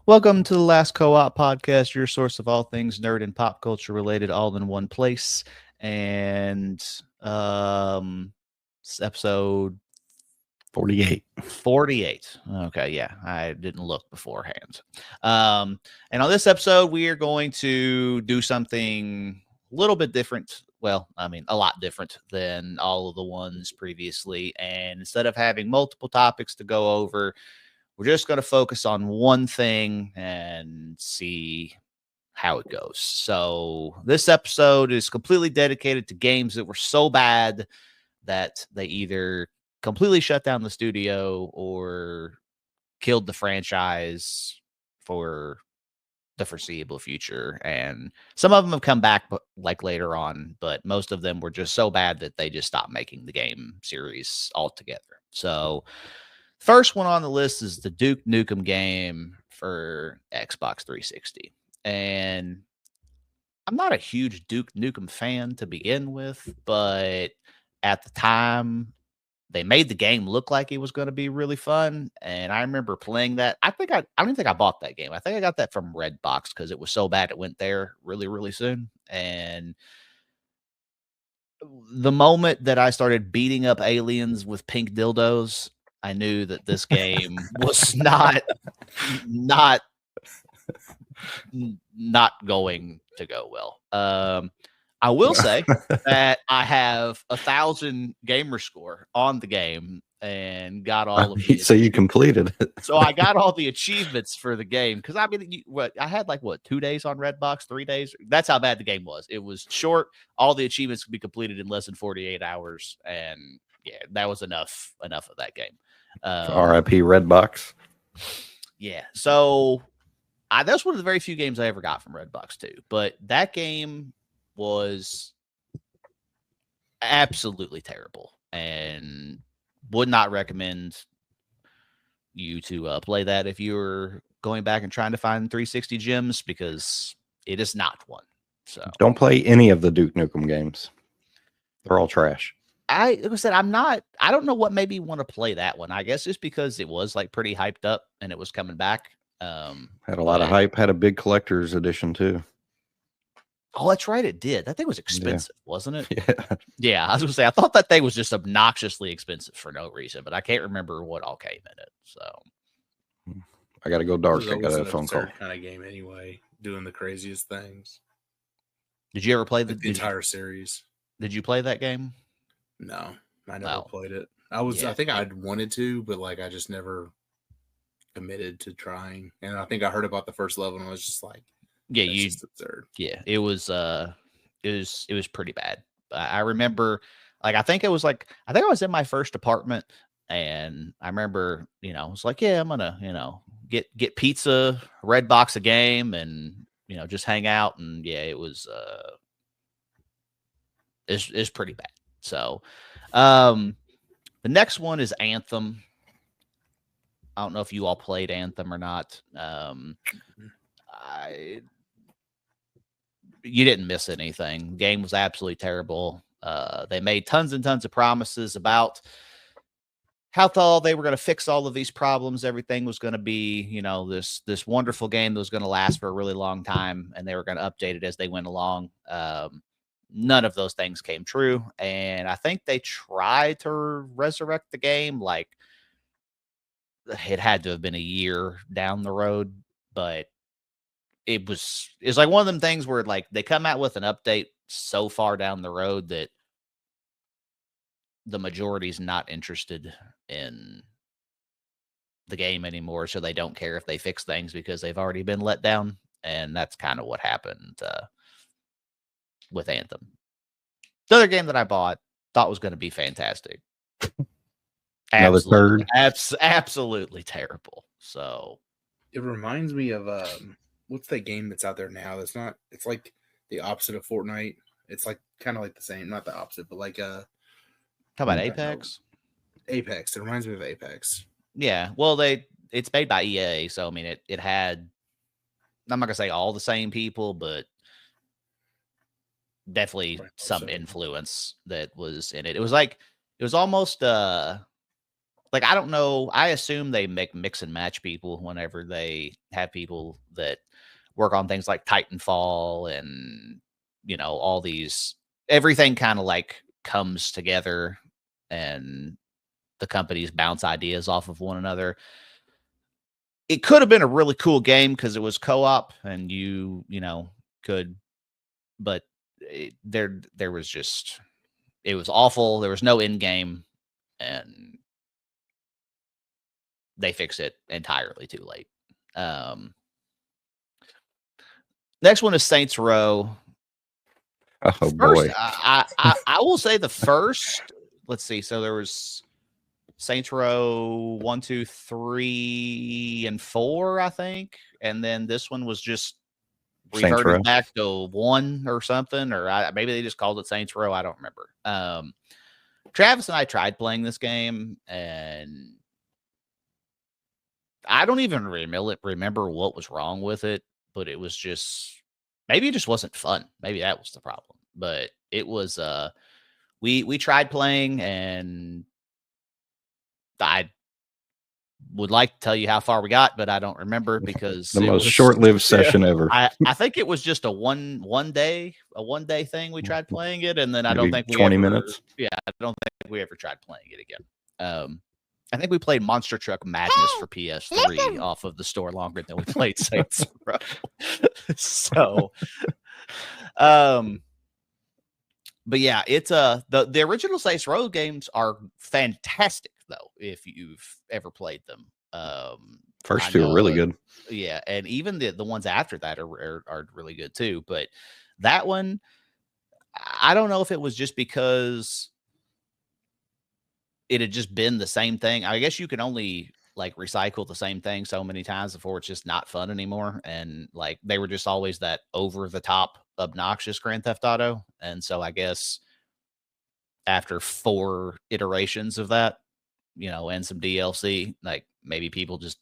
Welcome to the Last Co-op Podcast, your source of all things nerd and pop culture related, all in one place. And it's episode 48. 48. Okay, yeah, I didn't look beforehand. And on this episode, we are going to do something a little bit different. Well, I mean, a lot different than all of the ones previously. And instead of having multiple topics to go over, we're just going to focus on one thing and see how it goes. So this episode is completely dedicated to games that were so bad that they either completely shut down the studio or killed the franchise for the foreseeable future. And some of them have come back like later on, but most of them were just so bad that they just stopped making the game series altogether. So first one on the list is the Duke Nukem game for Xbox 360. And I'm not a huge Duke Nukem fan to begin with, but at the time, they made the game look like it was going to be really fun. And I remember playing that. I don't even think I bought that game. I think I got that from Redbox because it was so bad it went there really, really soon. And the moment that I started beating up aliens with pink dildos, I knew that this game was not going to go well. I will say that I have 1,000 gamer score on the game and got all of So you completed it. So I got all the achievements for the game because I mean, I had like 2 days on Redbox, 3 days. That's how bad the game was. It was short. All the achievements could be completed in less than 48 hours, and yeah, that was enough of that game. R.I.P. Redbox. Yeah, so that's one of the very few games I ever got from Redbox too. But that game was absolutely terrible, and would not recommend you to play that if you're going back and trying to find 360 gems, because it is not one. So don't play any of the Duke Nukem games. They're all trash. Like I said, I don't know what made me want to play that one. I guess just because it was like pretty hyped up and it was coming back. Had a lot of hype, had a big collector's edition too. Oh, that's right. It did. That thing was expensive, wasn't it? Yeah. Yeah. I was going to say, I thought that thing was just obnoxiously expensive for no reason, but I can't remember what all came in it. So I got to go dark. I got a phone call. Kind of game anyway, doing the craziest things. Did you ever play the entire series? Did you play that game? No, I never played it. I think I'd wanted to, but like I just never committed to trying. And I think I heard about the first level and I was just like, yeah, just absurd. Yeah, it was pretty bad. I remember, like, I think I was in my first apartment, and I remember, I was like, yeah, I'm gonna, get pizza, Redbox a game, and just hang out. And yeah, it was it's pretty bad. So the next one is Anthem. I don't know if you all played Anthem or not. You didn't miss anything. The game was absolutely terrible. They made tons and tons of promises about how they were going to fix all of these problems. Everything was going to be, this wonderful game that was going to last for a really long time, and they were going to update it as they went along. None of those things came true, and I think they tried to resurrect the game. Like, it had to have been a year down the road, but it's like one of them things where like they come out with an update so far down the road that the majority's not interested in the game anymore, so they don't care if they fix things because they've already been let down. And that's kind of what happened with Anthem. The other game that I thought was going to be fantastic. Absolutely terrible. So it reminds me of what's that game that's out there now? That's not. It's like the opposite of Fortnite. It's like kind of like the same, not the opposite, but like talk about Apex. Apex. It reminds me of Apex. Yeah. Well, it's made by EA, so I mean, it had. I'm not gonna say all the same people, but definitely some influence that was in it. It was almost like, I don't know. I assume they make mix and match people whenever they have people that work on things like Titanfall and, all these, everything kind of like comes together and the companies bounce ideas off of one another. It could have been a really cool game because it was co-op and you could, but there was just, it was awful. There was no end game and they fixed it entirely too late. Next one is Saints Row. Oh First, boy. I will say the first. Let's see. So there was Saints Row 1, 2, 3, and 4, I think, and then this one was just Saints Row. reverted back to 1 or something, or maybe they just called it Saints Row. I don't remember. Travis and I tried playing this game, and I don't even remember what was wrong with it, but it was just, maybe it just wasn't fun. Maybe that was the problem. But it was we tried playing, and I would like to tell you how far we got, but I don't remember because the most short-lived session ever. I think it was just a one day thing. We tried playing it, and then I don't think we 20 minutes. Yeah, I don't think we ever tried playing it again. I think we played Monster Truck Madness for PS3 off of the store longer than we played Saints Row. So, but yeah, it's the original Saints Row games are fantastic though, if you've ever played them. First two are really good. Yeah, and even the ones after that are really good too. But that one, I don't know if it was just because it had just been the same thing. I guess you can only like recycle the same thing so many times before it's just not fun anymore. And like they were just always that over the top, obnoxious Grand Theft Auto. And so I guess after 4 iterations of that, and some DLC, like maybe people just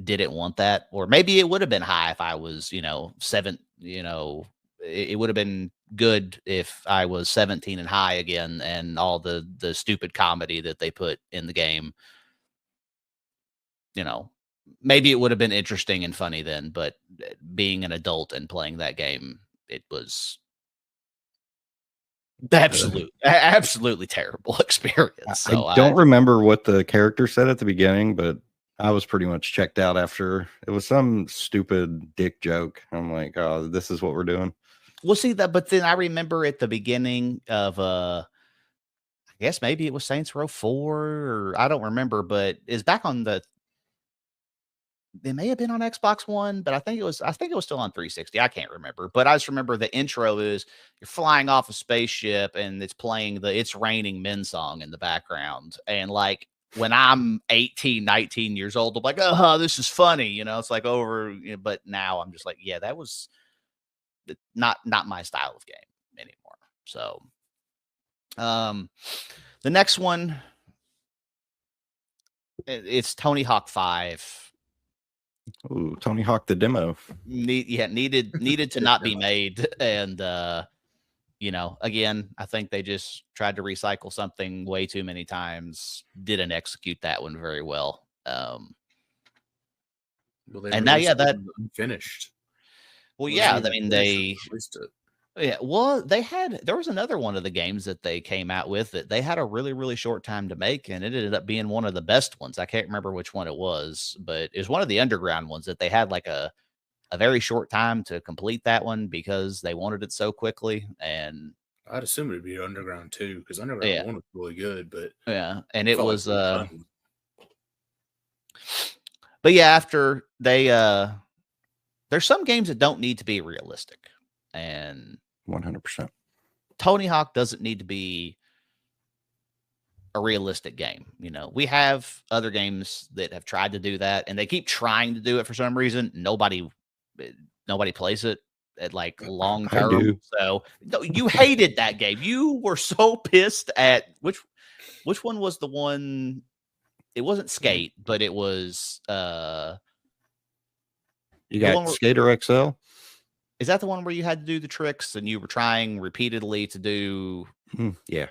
didn't want that, or maybe it would have been high if I was, 7, it would have been good if I was 17 and high again, and all the stupid comedy that they put in the game, maybe it would have been interesting and funny then, but being an adult and playing that game, it was absolutely terrible experience. So I don't remember what the character said at the beginning, but I was pretty much checked out after. It was some stupid dick joke. I'm like, oh, this is what we're doing. We'll see that, but then I remember at the beginning of I guess maybe it was Saints Row 4, or I don't remember, but it's back on it may have been on Xbox One, but I think it was still on 360. I can't remember, but I just remember the intro is you're flying off a spaceship and it's playing the It's Raining Men song in the background. And like when I'm 18, 19 years old, I'm like, oh, this is funny. It's like over, but now I'm just like, yeah, that was not my style of game anymore. So, the next one, it's Tony Hawk 5. Ooh, Tony Hawk the demo. Needed to not be made, and again, I think they just tried to recycle something way too many times. Didn't execute that one very well. And now, yeah, that finished. Well, yeah, I mean they released it. Yeah, well, there was another one of the games that they came out with that they had a really, really short time to make, and it ended up being one of the best ones. I can't remember which one it was, but it was one of the underground ones that they had like a very short time to complete that one because they wanted it so quickly. And I'd assume it'd be Underground 2 because Underground 1 was really good, but yeah, and it was but yeah, after they there's some games that don't need to be realistic, and 100%. Tony Hawk doesn't need to be a realistic game. We have other games that have tried to do that, and they keep trying to do it for some reason. Nobody plays it at like long term. So you hated that game. You were so pissed at which one was the one? It wasn't Skate, but it was you got Skater XL. Is that the one where you had to do the tricks and you were trying repeatedly to do? Yeah.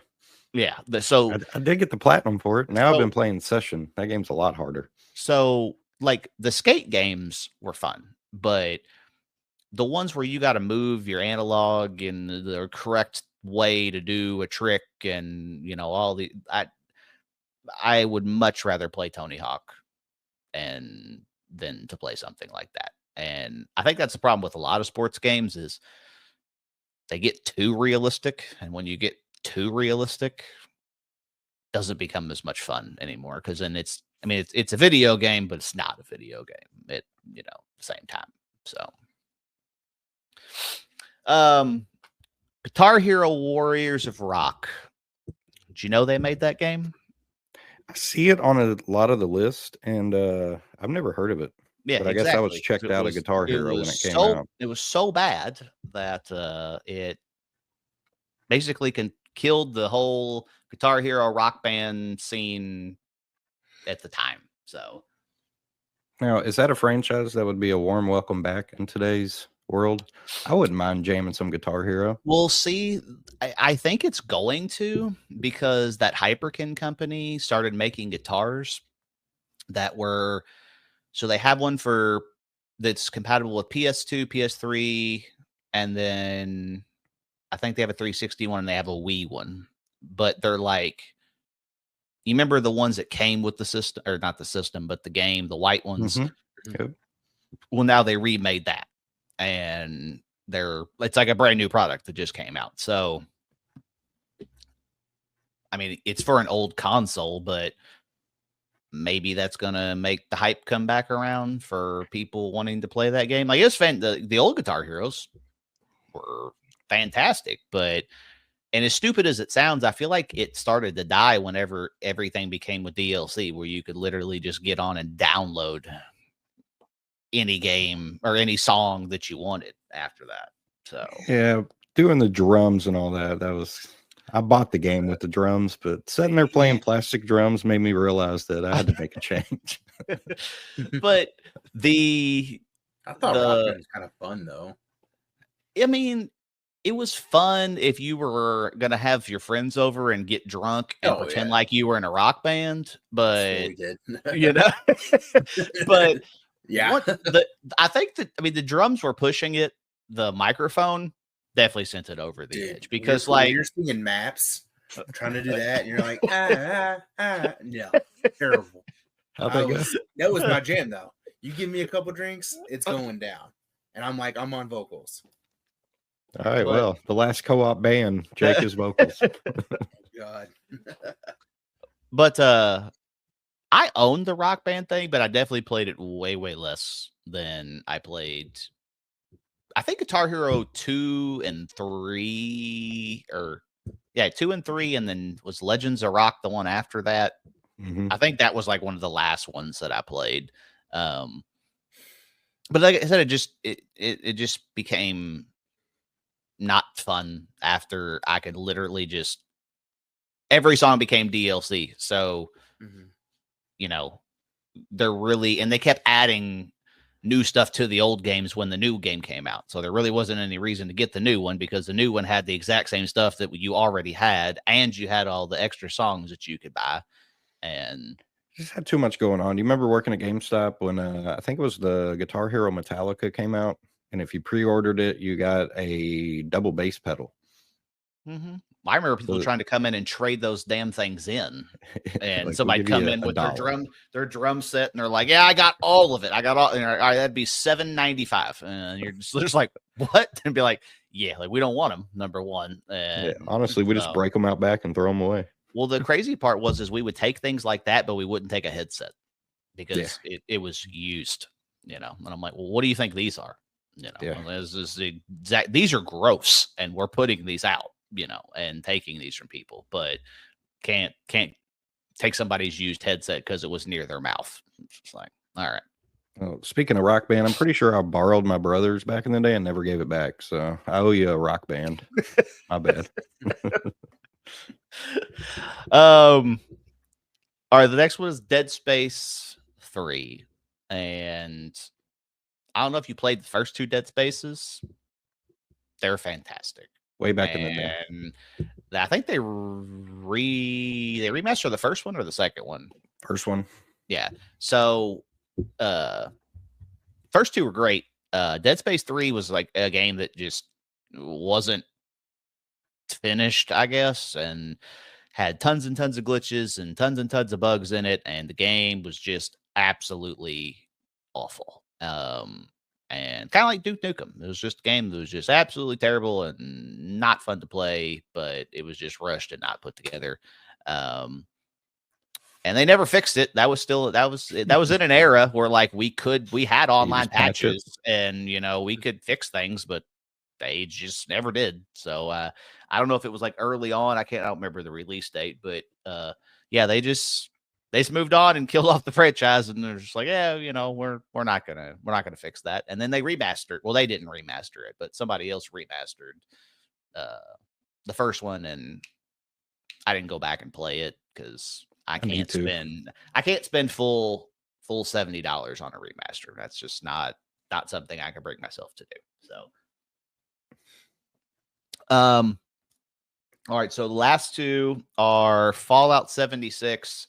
Yeah. So I did get the platinum for it. Now I've So- been playing Session. That game's a lot harder. So, like the skate games were fun, but the ones where you got to move your analog in the correct way to do a trick, and all the I would much rather play Tony Hawk and than to play something like that. And I think that's the problem with a lot of sports games is they get too realistic, and when you get too realistic, doesn't become as much fun anymore because then it's a video game, but it's not a video game at the same time. So Guitar Hero Warriors of Rock. Did you know they made that game? I see it on a lot of the list, and I've never heard of it. Yeah, but I guess I was checked out of Guitar Hero when it came out. It was so bad that it basically killed the whole Guitar Hero Rock Band scene at the time. So now, is that a franchise that would be a warm welcome back in today's world? I wouldn't mind jamming some Guitar Hero. We'll see. I think it's going to, because that Hyperkin company started making guitars that were, so they have one that's compatible with PS2, PS3, and then I think they have a 360 one and they have a Wii one. But they're like, you remember the ones that came with the system, or not the system, but the game, the white ones? Yep. Well, now they remade that, and it's like a brand new product that just came out. So, I mean, it's for an old console, but maybe that's gonna make the hype come back around for people wanting to play that game. Like, it's the old Guitar Heroes were fantastic, but and as stupid as it sounds, I feel like it started to die whenever everything became with DLC, where you could literally just get on and download any game or any song that you wanted after that. So yeah, doing the drums and all that was, I bought the game with the drums, but sitting there playing plastic drums made me realize that I had to make a change. But I thought Rock Band was kind of fun though. I mean, it was fun if you were gonna have your friends over and get drunk and pretend like you were in a rock band, but but yeah, I think that the drums were pushing it. The microphone definitely sent it over the edge, because you're singing maps, trying to do that, and you're like, yeah, terrible. That was my jam though. You give me a couple drinks, it's going down, and I'm like, I'm on vocals. All right, well, the last co-op band, Jake is vocals. God. But I owned the Rock Band thing, but I definitely played it way, way less than I played. I think Guitar Hero 2 and 3, 2 and 3, and then was Legends of Rock the one after that. Mm-hmm. I think that was like one of the last ones that I played. But like I said, it just became not fun after I could literally just every song became DLC. So, they're really, and they kept adding new stuff to the old games when the new game came out. So there really wasn't any reason to get the new one, because the new one had the exact same stuff that you already had, and you had all the extra songs that you could buy. And just had too much going on. Do you remember working at GameStop when I think it was the Guitar Hero Metallica came out? And if you pre-ordered it, you got a double bass pedal. Mm-hmm. I remember people trying to come in and trade those damn things in, and like, somebody come in with their drum set, and they're like, "Yeah, I got all of it. I got all." And all right, that'd be $7.95, and you're just like, "What?" And be like, "Yeah, like we don't want them." Number one, and honestly, we just break them out back and throw them away. Well, the crazy part is we would take things like that, but we wouldn't take a headset because it was used, And I'm like, "Well, what do you think these are?" This is the exact. These are gross, and we're putting these out. And taking these from people, but can't take somebody's used headset because it was near their mouth. It's just like, all right. Well, speaking of Rock Band, I'm pretty sure I borrowed my brother's back in the day and never gave it back. So I owe you a Rock Band. My bad. All right. The next one is Dead Space 3. And I don't know if you played the first two Dead Spaces. They're fantastic. Way back in the day. I think they remastered the first one or the second one. First one. Yeah. So first two were great. Dead Space 3 was like a game that just wasn't finished, I guess, and had tons and tons of glitches and tons of bugs in it, and the game was just absolutely awful. And kind of like Duke Nukem. It was just a game that was just absolutely terrible and not fun to play, but it was just rushed and not put together. And they never fixed it. That was in an era where like we had online patches and we could fix things, but they just never did. So I don't know if it was like early on. I don't remember the release date, but yeah, they just moved on and killed off the franchise, and they're just like, yeah, we're not gonna fix that. And then they remastered. Well, they didn't remaster it, but somebody else remastered the first one, and I didn't go back and play it because I can't spend full $70 on a remaster. That's just not something I can bring myself to do. So, all right. So the last two are Fallout 76,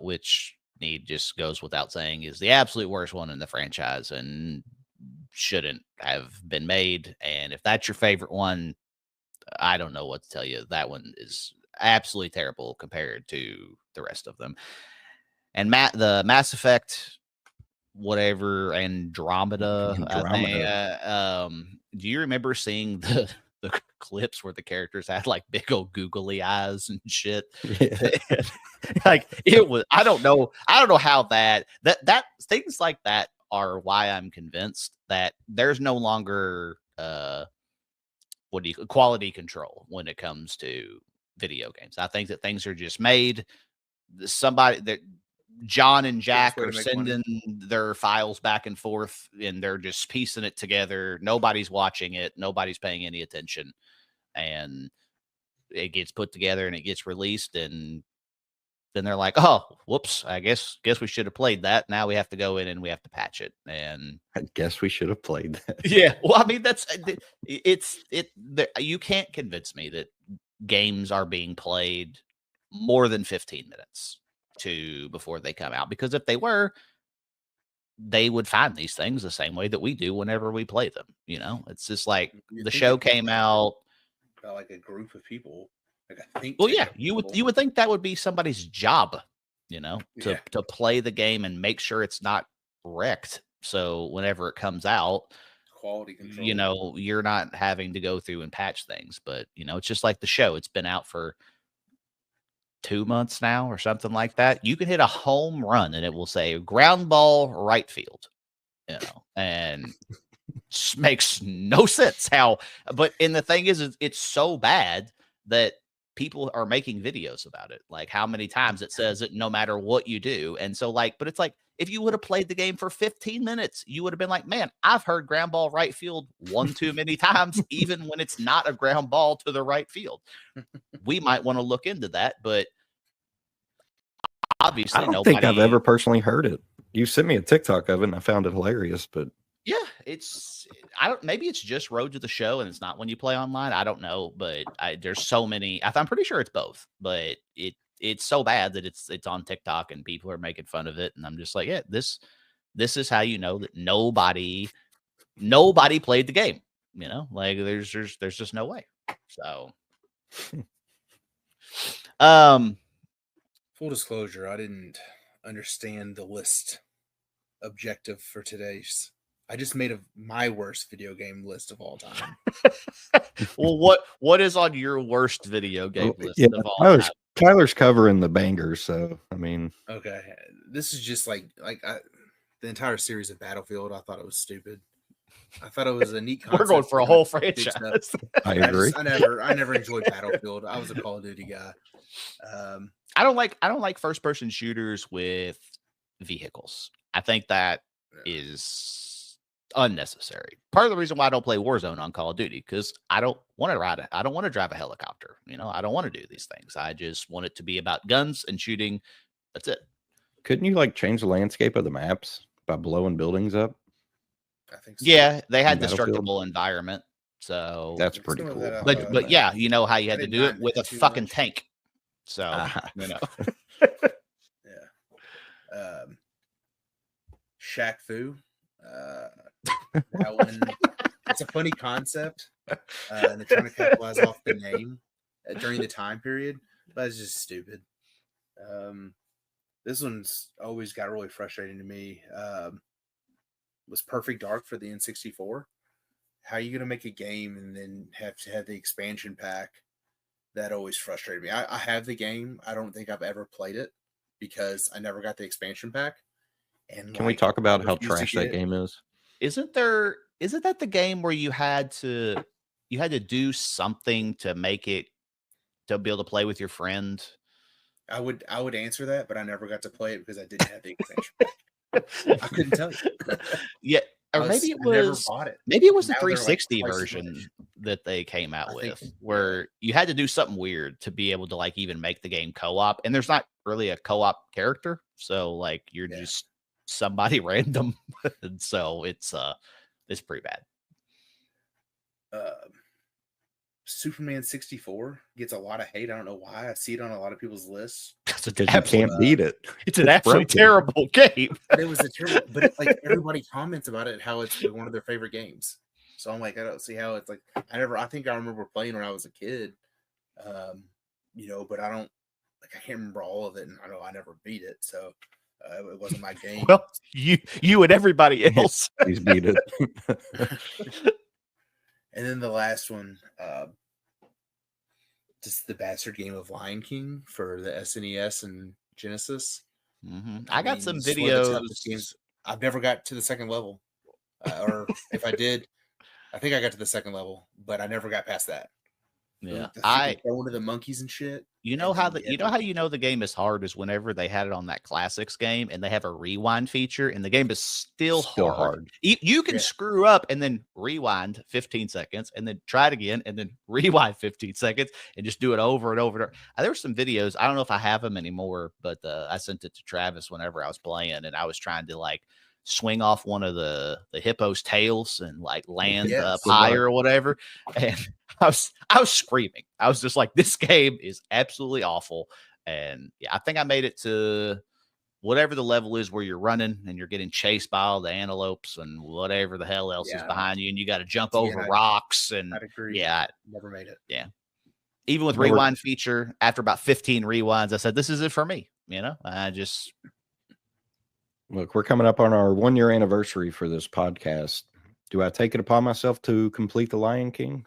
which just goes without saying is the absolute worst one in the franchise and shouldn't have been made. And if that's your favorite one, I don't know what to tell you. That one is absolutely terrible compared to the rest of them. And the Mass Effect, whatever, Andromeda. Do you remember seeing the clips where the characters had like big old googly eyes and shit? Yeah. Like it was, I don't know how that things like that are why I'm convinced that there's no longer quality control when it comes to video games. I think that things are just made. Somebody that John and Jack are sending their files back and forth, and they're just piecing it together. Nobody's watching it. Nobody's paying any attention, and it gets put together and it gets released, and then they're like, "Oh, whoops! I guess we should have played that. Now we have to go in and we have to patch it." And I guess we should have played that. Yeah, well, I mean, you can't convince me that games are being played more than 15 minutes before they come out, because if they were, they would find these things the same way that we do whenever we play them. It's just like the show came out about like a group of people. Like I think. Well, yeah, you would think that would be somebody's job, to play the game and make sure it's not wrecked. So whenever it comes out, quality control. You're not having to go through and patch things. But it's just like the show. It's been out for 2 months now or something like that. You can hit a home run and it will say ground ball right field, and makes no sense how. But the thing is it's so bad that people are making videos about it. Like how many times it says it no matter what you do. And so but it's like, if you would have played the game for 15 minutes, you would have been like, man, I've heard ground ball right field one too many times, even when it's not a ground ball to the right field. We might want to look into that, but obviously I don't think I've ever personally heard it. You sent me a TikTok of it and I found it hilarious, but yeah, maybe it's just Road to the Show and it's not when you play online. I don't know, but there's so many. I'm pretty sure it's both, but it's so bad that it's on TikTok and people are making fun of it. And I'm just like, yeah, this is how you know that nobody played the game. Like there's just no way. So, full disclosure, I didn't understand the list objective for today's. I just made my worst video game list of all time. Well, what is on your worst video game list of all time? Tyler's covering the bangers, so I mean, okay, this is just like the entire series of Battlefield. I thought it was stupid. I thought it was a neat concept. We're going for a whole franchise. I agree. I never enjoyed Battlefield. I was a Call of Duty guy. I don't like first person shooters with vehicles. I think that is unnecessary. Part of the reason why I don't play Warzone on Call of Duty, because I don't want to I don't want to drive a helicopter. I don't want to do these things. I just want it to be about guns and shooting. That's it. Couldn't you change the landscape of the maps by blowing buildings up? I think so. Yeah, they had destructible environment. So That's Let's pretty go with cool. that, but yeah, you know how you had I to didn't do it mind with that a too fucking much. tank. So Ah. you know. Yeah. Shaq Fu. That one. It's a funny concept, and they're trying to capitalize off the name during the time period, but it's just stupid. This one's always got really frustrating to me. Was Perfect Dark for the N64? How are you gonna make a game and then have to have the expansion pack? That always frustrated me. I have the game. I don't think I've ever played it because I never got the expansion pack. And Can we like, talk I about how refuse to trash get that it. game is? Isn't that the game where you had to do something to make it to be able to play with your friend? I would answer that, but I never got to play it because I didn't have the expansion pack. I couldn't tell you. Yeah, or I maybe it never was bought it. maybe it was the Now they're, like, 360 twice as version much. that they came out I with, think, where you had to do something weird to be able to like even make the game co-op, and there's not really a co-op character, so like you're Yeah. just somebody random, and so it's pretty bad. Superman 64 gets a lot of hate. I don't know why. I see it on a lot of people's lists. It's an Because you absolute, can't beat it. it's an absolutely broken. terrible game. But it was a terrible. But it's like everybody comments about it, how it's one of their favorite games. So I'm like, I don't see how it's like. I think I remember playing when I was a kid. But I don't like. I can't remember all of it, and I know I never beat it. So it wasn't my game. Well, you and everybody else. Please beat it. And then the last one, just the bastard game of Lion King for the SNES and Genesis. I got some it's one of the toughest videos. games. I've never got to the second level, or if I did, I think I got to the second level, but I never got past that. Yeah, The freaking throwing to the monkeys and shit. You know and how then the game is hard is whenever they had it on that classics game and they have a rewind feature and the game is still hard. You can Yeah. screw up and then rewind 15 seconds and then try it again and then rewind 15 seconds and just do it over and over. There were some videos. I don't know if I have them anymore, but I sent it to Travis whenever I was playing and I was trying to like swing off one of the hippo's tails and like land up higher or whatever. And I was screaming. I was just like, this game is absolutely awful. And yeah, I think I made it to whatever the level is where you're running and you're getting chased by all the antelopes and whatever the hell else is behind you. And you got to jump over rocks. And I'd agree. yeah, never made it. Yeah. Even with rewind feature, after about 15 rewinds, I said, this is it for me. I just. Look, we're coming up on our 1-year anniversary for this podcast. Do I take it upon myself to complete The Lion King?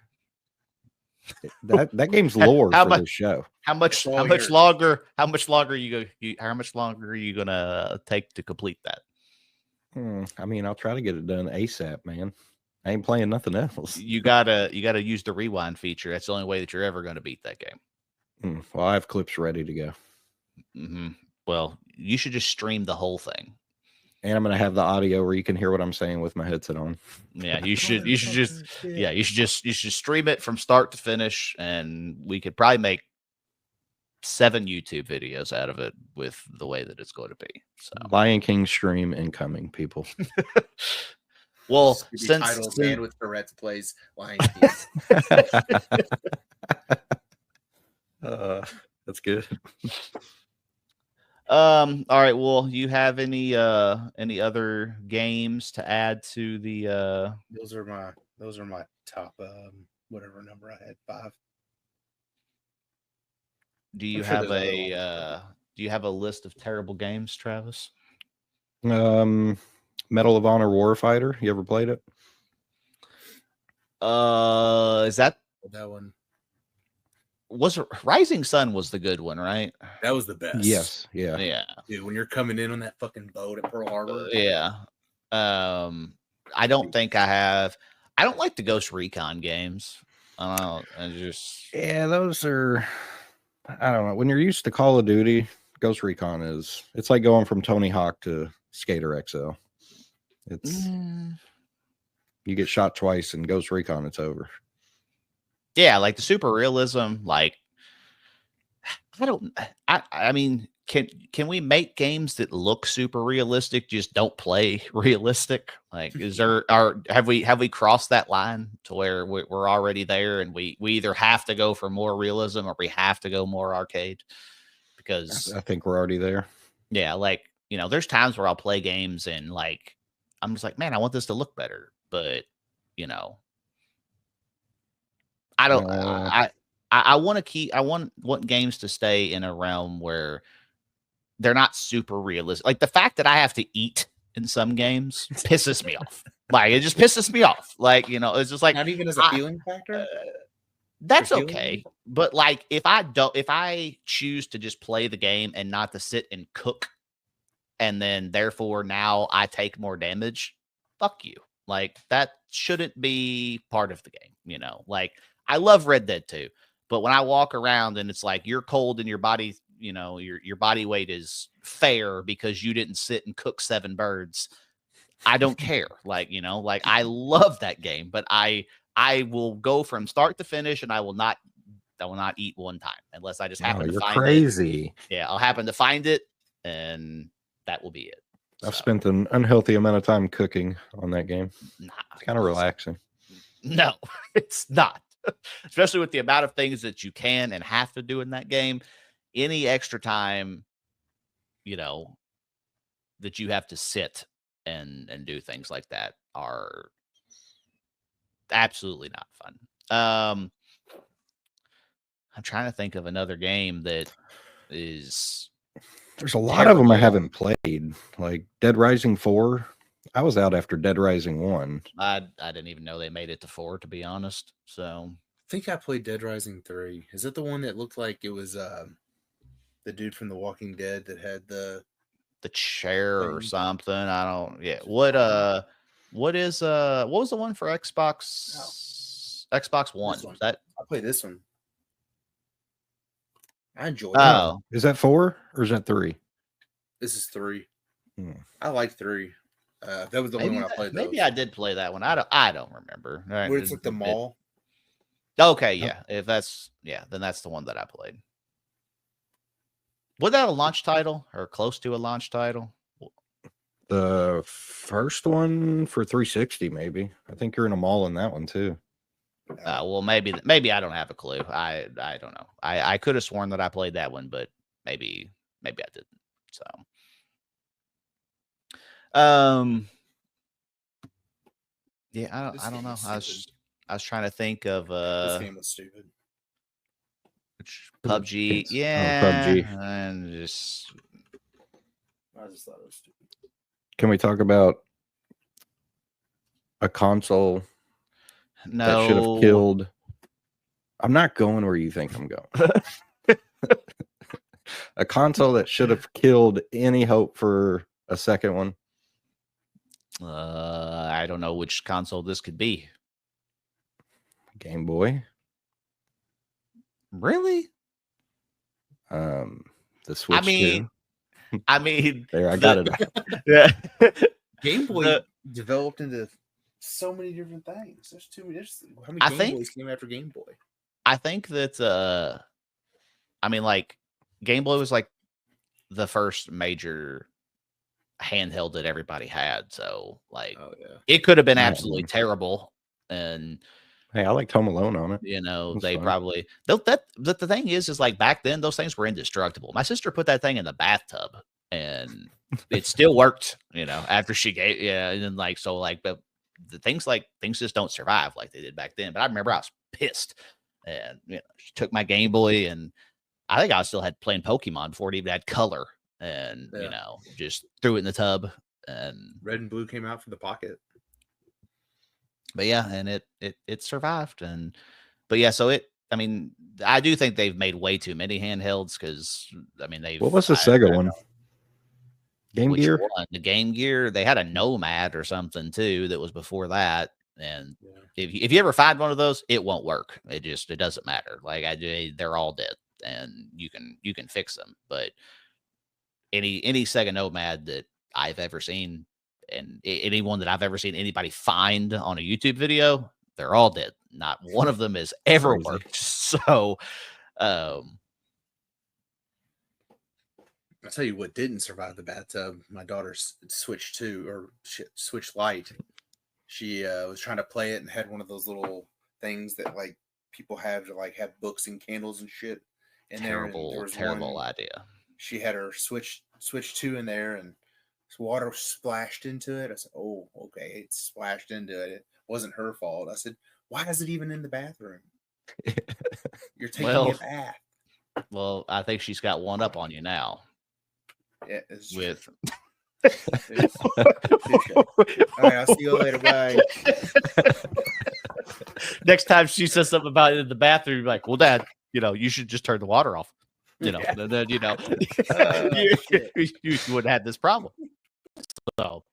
That game's lore for this show. How much longer are you gonna take to complete that? I mean, I'll try to get it done ASAP, man. I ain't playing nothing else. You gotta use the rewind feature. That's the only way that you're ever gonna beat that game. Well, I have clips ready to go. Well, you should just stream the whole thing. And I'm gonna have the audio where you can hear what I'm saying with my headset on. Yeah, you should just stream it from start to finish, and we could probably make 7 YouTube videos out of it with the way that it's going to be. So Lion King stream incoming, people. Well, since Man with Tourette's plays Lion King. That's good. All right. Well, you have any other games to add to the? Those are my top. Whatever number I had, 5. Do you have a list of terrible games, Travis? Medal of Honor Warfighter. You ever played it? Is that one? Was Rising Sun was the good one, right? That was the best. Yes. Yeah. Yeah. Dude, when you're coming in on that fucking boat at Pearl Harbor. Yeah. I don't think I have. I don't like the Ghost Recon games. Those are. I don't know. When you're used to Call of Duty, Ghost Recon it's like going from Tony Hawk to Skater XL. It's you get shot twice in Ghost Recon, it's over. Yeah, like the super realism, like I mean, can we make games that look super realistic, just don't play realistic? Like, have we crossed that line to where we're already there, and we either have to go for more realism or we have to go more arcade? Because I think we're already there. yeah, like, there's times where I'll play games and like I'm just like, man, I want this to look better, but I don't. I want to keep. I want games to stay in a realm where they're not super realistic. Like the fact that I have to eat in some games pisses me off. Like it just pisses me off. Like it's just like not even as a feeling factor. That's okay. But like if I choose to just play the game and not to sit and cook, and then therefore now I take more damage, fuck you. Like that shouldn't be part of the game. Like I love Red Dead 2, but when I walk around and it's like you're cold and your body, your body weight is fair because you didn't sit and cook 7 birds, I don't care. Like, like I love that game, but I will go from start to finish and I will not eat one time unless I just happen to find crazy. it. Yeah, I'll happen to find it and that will be it. I've spent an unhealthy amount of time cooking on that game. Nah, it's kind of relaxing. No, it's not. Especially with the amount of things that you can and have to do in that game. Any extra time, that you have to sit and do things like that are absolutely not fun. I'm trying to think of another game that is. There's a lot of them I haven't played, like Dead Rising 4. I was out after Dead Rising 1. I didn't even know they made it to 4, to be honest. So I think I played Dead Rising 3. Is it the one that looked like it was the dude from The Walking Dead that had the chair or something? I don't. Yeah. What was the one for Xbox? Oh. Xbox One. I played this one. I enjoyed it. Oh, is that 4 or is that 3? This is 3. I like 3. That was the one when I played. Maybe I did play that one. I don't remember. Where it's like the mall. Okay, yeah. If that's then that's the one that I played. Was that a launch title or close to a launch title? The first one for 360, maybe. I think you're in a mall in that one too. Well, maybe I don't have a clue. I don't know. I could have sworn that I played that one, but maybe I didn't. So, yeah, I don't know. I was trying to think of this game was stupid. PUBG, yeah, PUBG, and just I just thought it was stupid. Can we talk about a console that should have killed? I'm not going where you think I'm going. A console that should have killed any hope for a second one. I don't know which console this could be. Game Boy. Really? The Switch. I mean, there, I got it. Yeah. Game Boy developed into so many different things. There's too many. How many Game Boys came after Game Boy? I think that like Game Boy was like the first major handheld that everybody had. So like it could have been absolutely terrible. And hey, I liked Home Alone on it. They fun. Probably the thing is like back then those things were indestructible. My sister put that thing in the bathtub and it still worked, after she gave and then like so like but the things just don't survive like they did back then. But I remember I was pissed and she took my Game Boy and I think I still had playing Pokemon before it even had color and just threw it in the tub and Red and Blue came out for the Pocket. But yeah, and it survived but yeah, so I do think they've made way too many handhelds because what was the Sega one? Game Gear? The Game Gear, they had a Nomad or something too that was before that. And if you ever find one of those, it won't work. It doesn't matter. Like they're all dead and you can fix them. But any Sega Nomad that I've ever seen and anyone that I've ever seen anybody find on a YouTube video, they're all dead. Not one of them has ever worked. So, I'll tell you what didn't survive the bathtub. My daughter's switch light. She was trying to play it and had one of those little things that like people have to like have books and candles and shit in there. And there was terrible idea. She had her switch 2 in there, and water splashed into it. I said, "Oh, okay, it splashed into it. It wasn't her fault." I said, "Why is it even in the bathroom? You're taking a bath." Well, I think she's got one up on you now. Yeah, with. All right, I'll see you later. Bye. Next time she says something about it in the bathroom, you're like, "Well, Dad, you should just turn the water off." Then you wouldn't have this problem. So,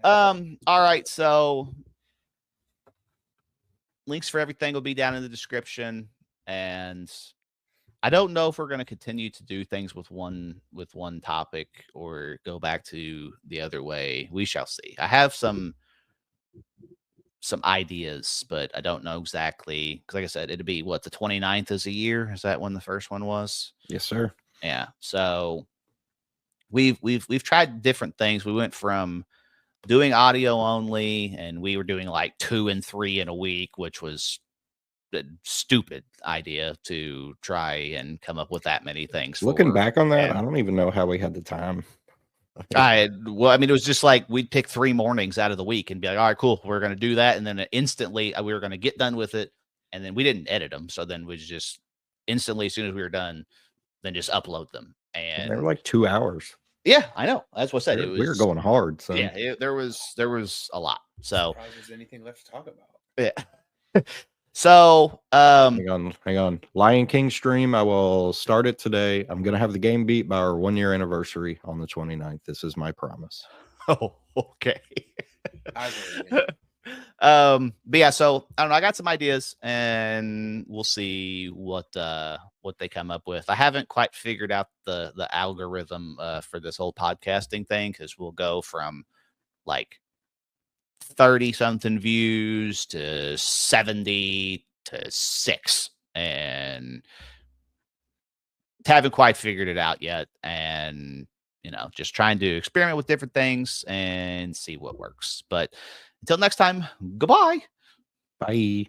all right. So, links for everything will be down in the description, and I don't know if we're going to continue to do things with one topic or go back to the other way. We shall see. I have some ideas, but I don't know exactly, because like I said, it'd be the 29th is a year. Is that when the first one was? Yes, sir. Yeah. So we've tried different things. We went from doing audio only, and we were doing like 2 and 3 in a week, which was a stupid idea to try and come up with that many things. Looking back on that, I don't even know how we had the time. It was just like we'd pick 3 mornings out of the week and be like, all right, cool, we're going to do that. And then instantly we were going to get done with it. And then we didn't edit them. So then we just instantly, as soon as we were done, then just upload them. And they were like 2 hours. Yeah, I know. That's what I said. We were going hard. So yeah, there was a lot. So there's anything left to talk about. Yeah. So hang on. Lion King stream. I will start it today. I'm gonna have the game beat by our 1-year anniversary on the 29th. This is my promise. Oh, okay. But yeah, so I don't know. I got some ideas, and we'll see what they come up with. I haven't quite figured out the algorithm for this whole podcasting thing, because we'll go from like 30 something views to 70 to 6, and haven't quite figured it out yet. And just trying to experiment with different things and see what works. But until next time, goodbye. Bye.